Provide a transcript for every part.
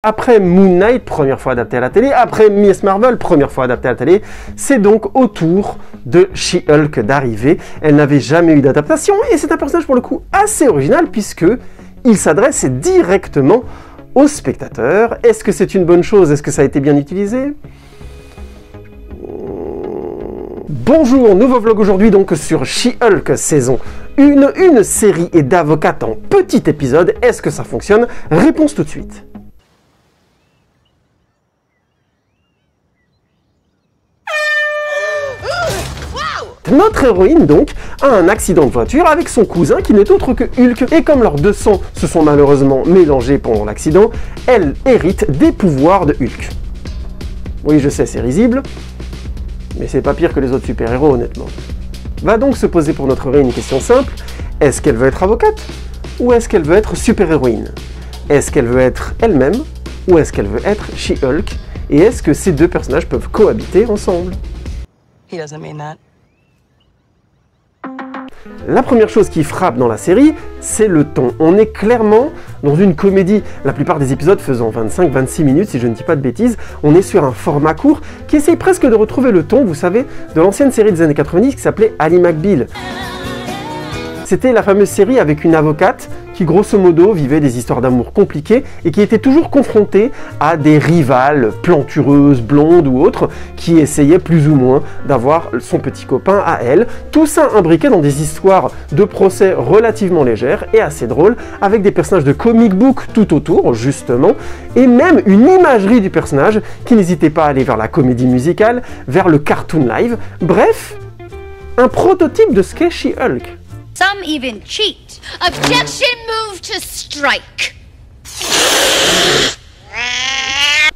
après Moon Knight, première fois adapté à la télé, après Miss Marvel, première fois adapté à la télé, c'est donc au tour de She-Hulk d'arriver. Elle n'avait jamais eu d'adaptation et c'est un personnage pour le coup assez original puisque il s'adresse directement aux spectateurs. Est-ce que c'est une bonne chose? Est-ce que ça a été bien utilisé? Bonjour, nouveau vlog aujourd'hui donc sur She-Hulk saison 1, une série et d'avocates en petit épisode. Est-ce que ça fonctionne? Réponse tout de suite. Notre héroïne donc a un accident de voiture avec son cousin qui n'est autre que Hulk et comme leurs deux sangs se sont malheureusement mélangés pendant l'accident, elle hérite des pouvoirs de Hulk. Oui, je sais, c'est risible, mais c'est pas pire que les autres super-héros honnêtement. Va donc se poser pour notre héroïne une question simple, est-ce qu'elle veut être avocate ou est-ce qu'elle veut être super-héroïne? Est-ce qu'elle veut être elle-même ou est-ce qu'elle veut être She-Hulk? Et est-ce que ces deux personnages peuvent cohabiter ensemble? He doesn't mean that. La première chose qui frappe dans la série, c'est le ton. On est clairement dans une comédie, la plupart des épisodes faisant 25-26 minutes si je ne dis pas de bêtises. On est sur un format court qui essaye presque de retrouver le ton, vous savez, de l'ancienne série des années 90 qui s'appelait Ally McBeal. C'était la fameuse série avec une avocate qui grosso modo vivait des histoires d'amour compliquées et qui était toujours confrontée à des rivales plantureuses, blondes ou autres, qui essayaient plus ou moins d'avoir son petit copain à elle. Tout ça imbriqué dans des histoires de procès relativement légères et assez drôles, avec des personnages de comic book tout autour, justement, et même une imagerie du personnage qui n'hésitait pas à aller vers la comédie musicale, vers le cartoon live, bref, un prototype de ce qu'est She-Hulk. Some even cheat. Objection, move to strike.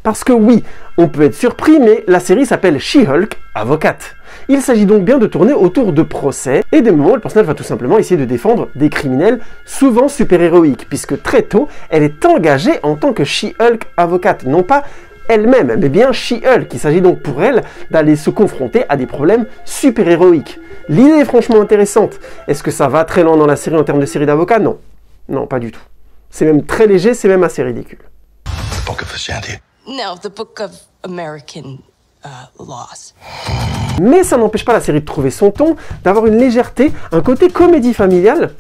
Parce que oui, on peut être surpris, mais la série s'appelle She-Hulk, avocate. Il s'agit donc bien de tourner autour de procès, et des moments où le personnage va tout simplement essayer de défendre des criminels, souvent super-héroïques, puisque très tôt, elle est engagée en tant que She-Hulk avocate, non pas elle-même, mais bien She-Hulk. Il s'agit donc pour elle d'aller se confronter à des problèmes super-héroïques. L'idée est franchement intéressante. Est-ce que ça va très loin dans la série en termes de série d'avocats? Non. Non, pas du tout. C'est même très léger, c'est même assez ridicule. The Book of Ashanti. No, the Book of American Laws. Mais ça n'empêche pas la série de trouver son ton, d'avoir une légèreté, un côté comédie familiale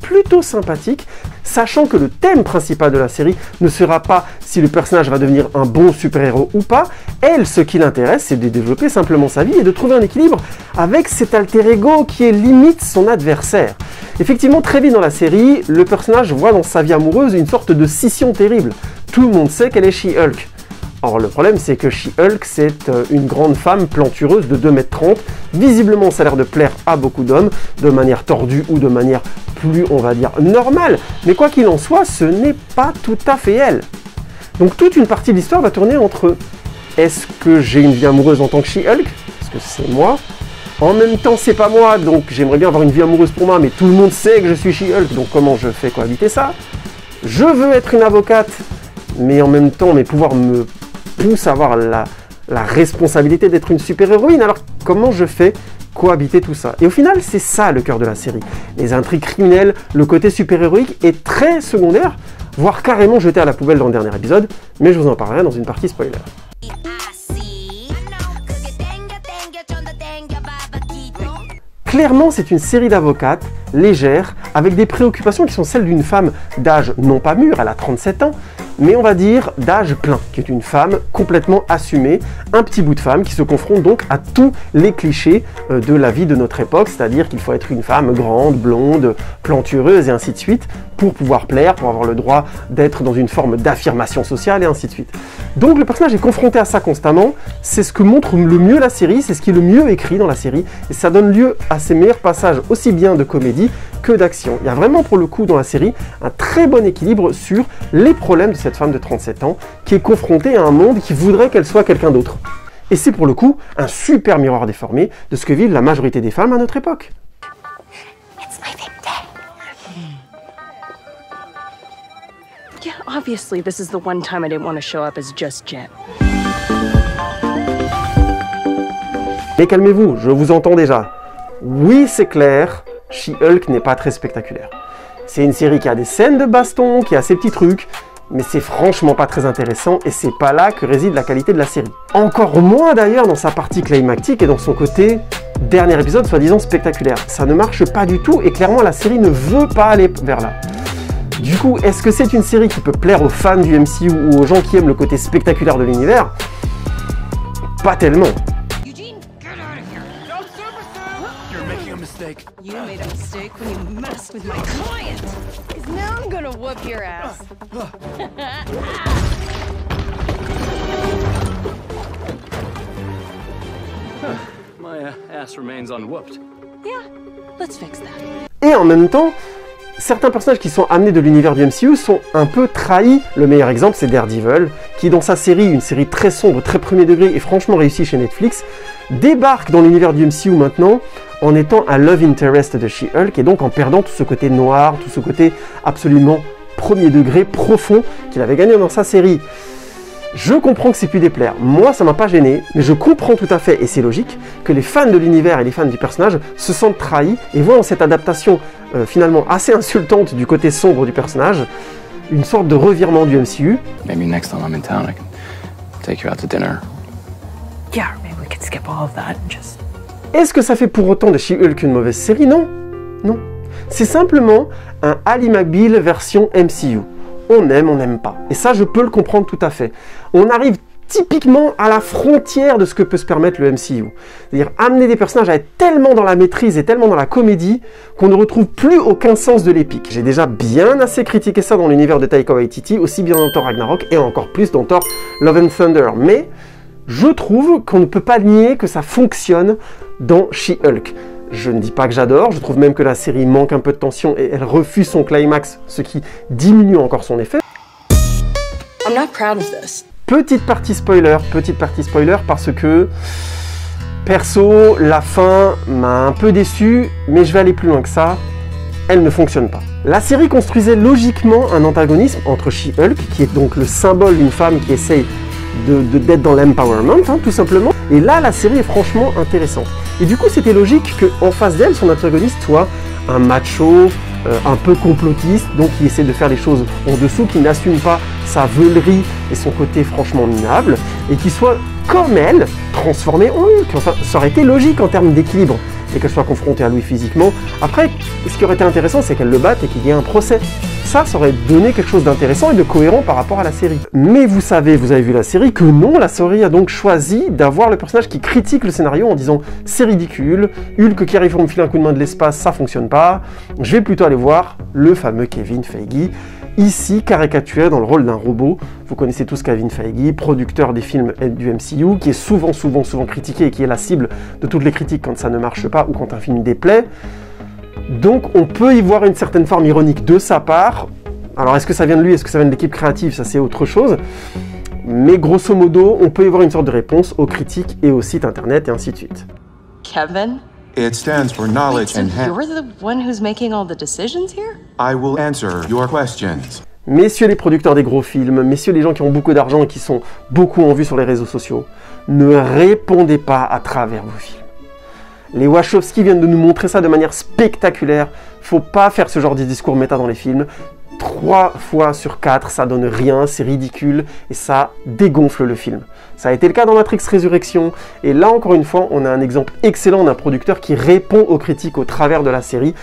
plutôt sympathique, sachant que le thème principal de la série ne sera pas si le personnage va devenir un bon super-héros ou pas. Elle, ce qui l'intéresse, c'est de développer simplement sa vie et de trouver un équilibre avec cet alter ego qui est limite son adversaire. Effectivement, très vite dans la série, le personnage voit dans sa vie amoureuse une sorte de scission terrible. Tout le monde sait qu'elle est She-Hulk. Or, le problème, c'est que She-Hulk, c'est une grande femme plantureuse de 2,30 m. Visiblement, ça a l'air de plaire à beaucoup d'hommes, de manière tordue ou de manière plus, on va dire, normale. Mais quoi qu'il en soit, ce n'est pas tout à fait elle. Donc, toute une partie de l'histoire va tourner entre est-ce que j'ai une vie amoureuse en tant que She-Hulk? Est-ce que c'est moi? En même temps, c'est pas moi, donc j'aimerais bien avoir une vie amoureuse pour moi, mais tout le monde sait que je suis She-Hulk, donc comment je fais cohabiter ça? Je veux être une avocate, mais en même temps, mes pouvoirs me pousse à avoir la responsabilité d'être une super-héroïne. Alors comment je fais cohabiter tout ça? Et au final, c'est ça le cœur de la série. Les intrigues criminelles, le côté super-héroïque est très secondaire, voire carrément jeté à la poubelle dans le dernier épisode, mais je vous en parlerai dans une partie spoiler. Clairement, c'est une série d'avocates légère, avec des préoccupations qui sont celles d'une femme d'âge non pas mûr, elle a 37 ans, mais on va dire d'âge plein, qui est une femme complètement assumée, un petit bout de femme qui se confronte donc à tous les clichés de la vie de notre époque, c'est-à-dire qu'il faut être une femme grande, blonde, plantureuse et ainsi de suite, pour pouvoir plaire, pour avoir le droit d'être dans une forme d'affirmation sociale et ainsi de suite. Donc le personnage est confronté à ça constamment, c'est ce que montre le mieux la série, c'est ce qui est le mieux écrit dans la série, et ça donne lieu à ses meilleurs passages aussi bien de comédie que d'action. Il y a vraiment pour le coup dans la série un très bon équilibre sur les problèmes de cette femme de 37 ans qui est confrontée à un monde qui voudrait qu'elle soit quelqu'un d'autre. Et c'est pour le coup un super miroir déformé de ce que vivent la majorité des femmes à notre époque. It's my big day. Yeah, obviously this is the one time I didn't want to show up as just Jen. Mais calmez-vous, je vous entends déjà. Oui, c'est clair, She-Hulk n'est pas très spectaculaire. C'est une série qui a des scènes de baston, qui a ses petits trucs, mais c'est franchement pas très intéressant et c'est pas là que réside la qualité de la série. Encore moins d'ailleurs dans sa partie climactique et dans son côté dernier épisode soi-disant spectaculaire. Ça ne marche pas du tout et clairement la série ne veut pas aller vers là. Du coup, est-ce que c'est une série qui peut plaire aux fans du MCU ou aux gens qui aiment le côté spectaculaire de l'univers? Pas tellement. Eugene, get out of here. No, Superstar! You're making a mistake. You made a mistake when you messed with my client. 'Cause now I'm gonna whoop your ass. My ass remains unwhooped. Yeah, let's fix that. Et en même temps, certains personnages qui sont amenés de l'univers du MCU sont un peu trahis. Le meilleur exemple, c'est Daredevil, qui dans sa série, une série très sombre, très premier degré et franchement réussie chez Netflix, débarque dans l'univers du MCU maintenant en étant un love interest de She-Hulk et donc en perdant tout ce côté noir, tout ce côté absolument premier degré, profond qu'il avait gagné dans sa série. Je comprends que c'est pu déplaire. Moi, ça m'a pas gêné, mais je comprends tout à fait, et c'est logique, que les fans de l'univers et les fans du personnage se sentent trahis et voient dans cette adaptation finalement assez insultante du côté sombre du personnage une sorte de revirement du MCU. Maybe next time I'm in town, I can take you out to dinner. Yeah, maybe we could skip all of that and just... Est-ce que ça fait pour autant de She-Hulk une mauvaise série? Non. Non. C'est simplement un Ally McBeal version MCU. On aime, on n'aime pas. Et ça, je peux le comprendre tout à fait. On arrive typiquement à la frontière de ce que peut se permettre le MCU. C'est-à-dire amener des personnages à être tellement dans la maîtrise et tellement dans la comédie qu'on ne retrouve plus aucun sens de l'épique. J'ai déjà bien assez critiqué ça dans l'univers de Taika Waititi, aussi bien dans Thor Ragnarok et encore plus dans Thor Love and Thunder. Mais je trouve qu'on ne peut pas nier que ça fonctionne dans She-Hulk. Je ne dis pas que j'adore, je trouve même que la série manque un peu de tension et elle refuse son climax, ce qui diminue encore son effet. I'm not proud of this. Petite partie spoiler parce que, perso, la fin m'a un peu déçu, mais je vais aller plus loin que ça, elle ne fonctionne pas. La série construisait logiquement un antagonisme entre She-Hulk, qui est donc le symbole d'une femme qui essaye d'être dans l'empowerment, hein, tout simplement. Et là, la série est franchement intéressante. Et du coup, c'était logique qu'en face d'elle, son antagoniste soit un macho, un peu complotiste, donc qui essaie de faire les choses en dessous, qui n'assume pas sa veulerie et son côté franchement minable, et qui soit, comme elle, transformé en Hulk. Enfin, ça aurait été logique en termes d'équilibre, et qu'elle soit confrontée à lui physiquement. Après, ce qui aurait été intéressant, c'est qu'elle le batte et qu'il y ait un procès. Ça aurait donné quelque chose d'intéressant et de cohérent par rapport à la série. Mais vous savez, vous avez vu la série, que non, la série a donc choisi d'avoir le personnage qui critique le scénario en disant « c'est ridicule, Hulk qui arrive pour me filer un coup de main de l'espace, ça fonctionne pas, je vais plutôt aller voir le fameux Kevin Feige ». Ici, caricaturé dans le rôle d'un robot. Vous connaissez tous Kevin Feige, producteur des films du MCU, qui est souvent critiqué et qui est la cible de toutes les critiques quand ça ne marche pas ou quand un film déplaît. Donc on peut y voir une certaine forme ironique de sa part. Alors est-ce que ça vient de lui, est-ce que ça vient de l'équipe créative, ça c'est autre chose. Mais grosso modo, on peut y voir une sorte de réponse aux critiques et aux sites internet et ainsi de suite. Kevin? It stands for knowledge So and you're the one who's making all the decisions here? I will answer your questions. Messieurs les producteurs des gros films, messieurs les gens qui ont beaucoup d'argent et qui sont beaucoup en vue sur les réseaux sociaux, ne répondez pas à travers vos films. Les Wachowski viennent de nous montrer ça de manière spectaculaire. Faut pas faire ce genre de discours méta dans les films. 3 fois sur 4, ça donne rien, c'est ridicule et ça dégonfle le film. Ça a été le cas dans Matrix Résurrection et là encore une fois, on a un exemple excellent d'un producteur qui répond aux critiques au travers de la série.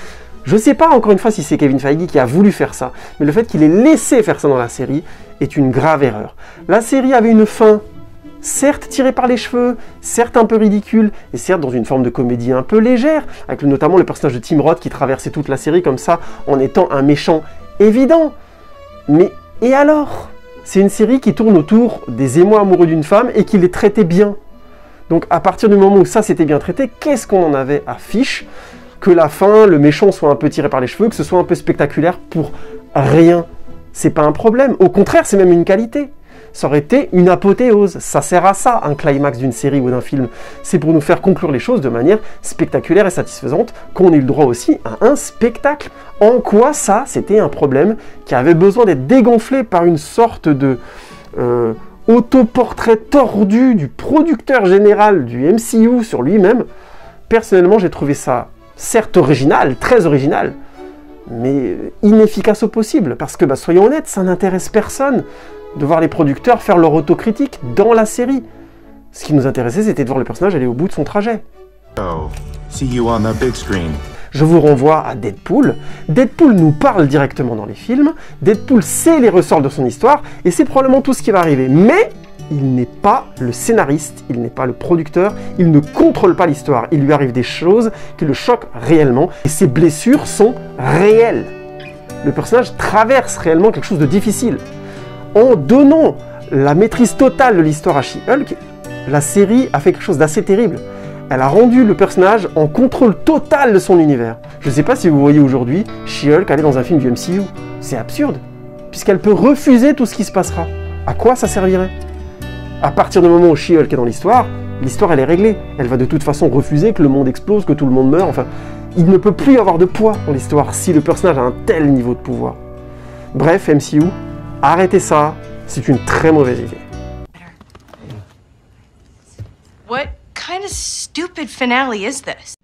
Je sais pas encore une fois si c'est Kevin Feige qui a voulu faire ça, mais le fait qu'il ait laissé faire ça dans la série est une grave erreur. La série avait une fin, certes tirée par les cheveux, certes un peu ridicule, et certes dans une forme de comédie un peu légère, avec notamment le personnage de Tim Roth qui traversait toute la série comme ça, en étant un méchant évident. Mais, et alors? C'est une série qui tourne autour des émois amoureux d'une femme et qui les traitait bien. Donc à partir du moment où ça s'était bien traité, qu'est-ce qu'on en avait à fiche que la fin, le méchant soit un peu tiré par les cheveux, que ce soit un peu spectaculaire pour rien? C'est pas un problème, au contraire c'est même une qualité. Ça aurait été une apothéose, ça sert à ça, un climax d'une série ou d'un film. C'est pour nous faire conclure les choses de manière spectaculaire et satisfaisante, qu'on ait le droit aussi à un spectacle. En quoi ça, c'était un problème qui avait besoin d'être dégonflé par une sorte de autoportrait tordu du producteur général du MCU sur lui-même? Personnellement, j'ai trouvé ça certes original, très original, mais inefficace au possible. Parce que, soyons honnêtes, ça n'intéresse personne de voir les producteurs faire leur autocritique dans la série. Ce qui nous intéressait, c'était de voir le personnage aller au bout de son trajet. So, see you on the big screen. Je vous renvoie à Deadpool. Deadpool nous parle directement dans les films. Deadpool sait les ressorts de son histoire, et c'est probablement tout ce qui va arriver. Mais il n'est pas le scénariste, il n'est pas le producteur, il ne contrôle pas l'histoire. Il lui arrive des choses qui le choquent réellement, et ses blessures sont réelles. Le personnage traverse réellement quelque chose de difficile. En donnant la maîtrise totale de l'histoire à She-Hulk, la série a fait quelque chose d'assez terrible. Elle a rendu le personnage en contrôle total de son univers. Je ne sais pas si vous voyez aujourd'hui She-Hulk aller dans un film du MCU. C'est absurde, puisqu'elle peut refuser tout ce qui se passera. À quoi ça servirait? À partir du moment où She-Hulk est dans l'histoire elle est réglée. Elle va de toute façon refuser que le monde explose, que tout le monde meure. Enfin, il ne peut plus y avoir de poids dans l'histoire si le personnage a un tel niveau de pouvoir. Bref, MCU, arrêtez ça, c'est une très mauvaise idée. What kind of stupid finale is this?